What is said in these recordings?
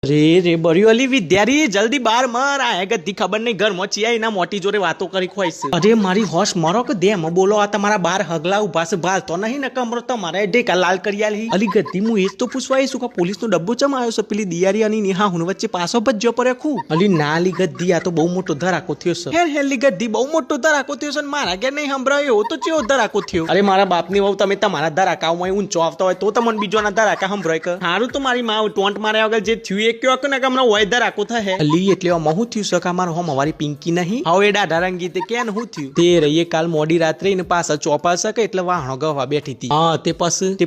રે બર્યું અલી વિદ્યારી જલ્દી બાર મર આ ગદ્દી ખબર નહીં ઘર મોચી આઈ ના મોટી જોડે વાતો કરી ખોઈશ અરે મારી હોશ મરો કે દેમ બોલો આ તમારા બાર હગલા ઉભા છે ભાલ તો નહીં ને કમરો તમારે ઢેકા લાલ કરી આલી અલી ગદ્દી હું એ તો પૂછવા આવીશું કે પોલીસ નો ડબ્બો ચમ આવ્યો છે પેલી દિયારી અને નેહા હું વચ્ચે પાછો ભજ્યો પર રાખું અલી ના લી ગદ્દી આ તો બહુ મોટો ધરાકો થયો છે હેર હેલી ગદ્દી બહુ મોટો ધરાકો થયો છે મારા ઘેર નહીં સંભળાયો તો ચેવો ધરાકો થયો અરે મારા બાપની વહુ તમે તમારા ધરાકામાં ઊંચો આવતા હોય તો તમને બીજોના ધરાકા સંભળાય કે હારું તો મારી માં ટોન્ટ માર્યા વગર જે થયું એ કયો કે ને હમણાં વૈધર આખું થાય લી એટલે મહુ થયું સકા મારો હમ અમારી પિંકી નહીં હવે ડાઢા રંગી તે કેન હું થયું તે રહીએ કાલ મોડી રાત્રે ને પાછા ચોપા શકે એટલે વાહણો ગવા બેઠી હતી હા તે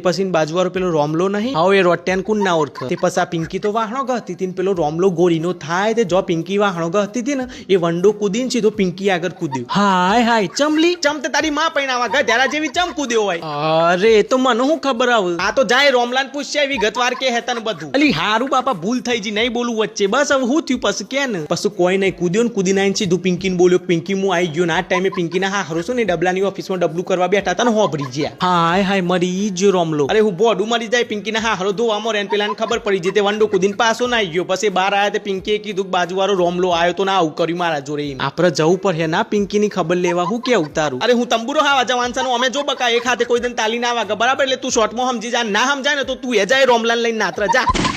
પછી બાજુવાળો પેલો રોમલો નહીં હવે રોટેન કુન ના ઓળખ તે પછી આ પિંકી તો વાહણો ગહતી હતી પેલો રોમલો ગોરીનો થાય તે જો પિંકી વાહણો ગહતી હતી ને એ વંડો કૂદીને સીધો પિંકી આગળ કૂદ્યો હાય હાય ચમલી ચમ તે તારી માં પૈણાવા ગધેડા જેવી ચમ કૂદ્યો હોય અરે તો મને હું ખબર આવ આ તો જાય રોમલાન પૂછ્યા વિગતવાર કે હેતન બધું અલી હારું બાપા ભૂલ થઈ જી નહીં બોલું વચ્ચે બસ હવે હું થયું પછી કે ને પછી કોઈ નહીં કૂદ્યો ને કૂદી નાઈને સીધું પિંકીને બોલ્યો પિંકી હું આવી ગયો ના ટાઈમે પિંકીના હા હરો છું ને ડબલાની ઓફિસમાં ડબલું કરવા બેઠા હતા ને હોભરી ગયા હાય હાય મરી જો રોમલો અરે હું બોડું મરી જાય પિંકીના હા હરો ધોવામાં રેન પેલાને ખબર પડી જઈ તે વંડો કૂદીને પાછો ના આવી ગયો પછી બહાર આવ્યા તે પિંકીએ કીધું બાજુવાળો રોમલો આવ્યો તો ના આવું કર્યું મારા જોડે આપણે જવું પડે ના પિંકીની ખબર લેવા હું કે ઉતારું અરે હું તંબુરો હાવા જવાન છે અમે જો બકા એ ખાતે કોઈ દિન તાલી ના વાગે બરાબર એટલે તું શોર્ટમાં સમજી જા ના સમજાય ને તો તું એ જાય રોમલાન લઈને નાત્ર જા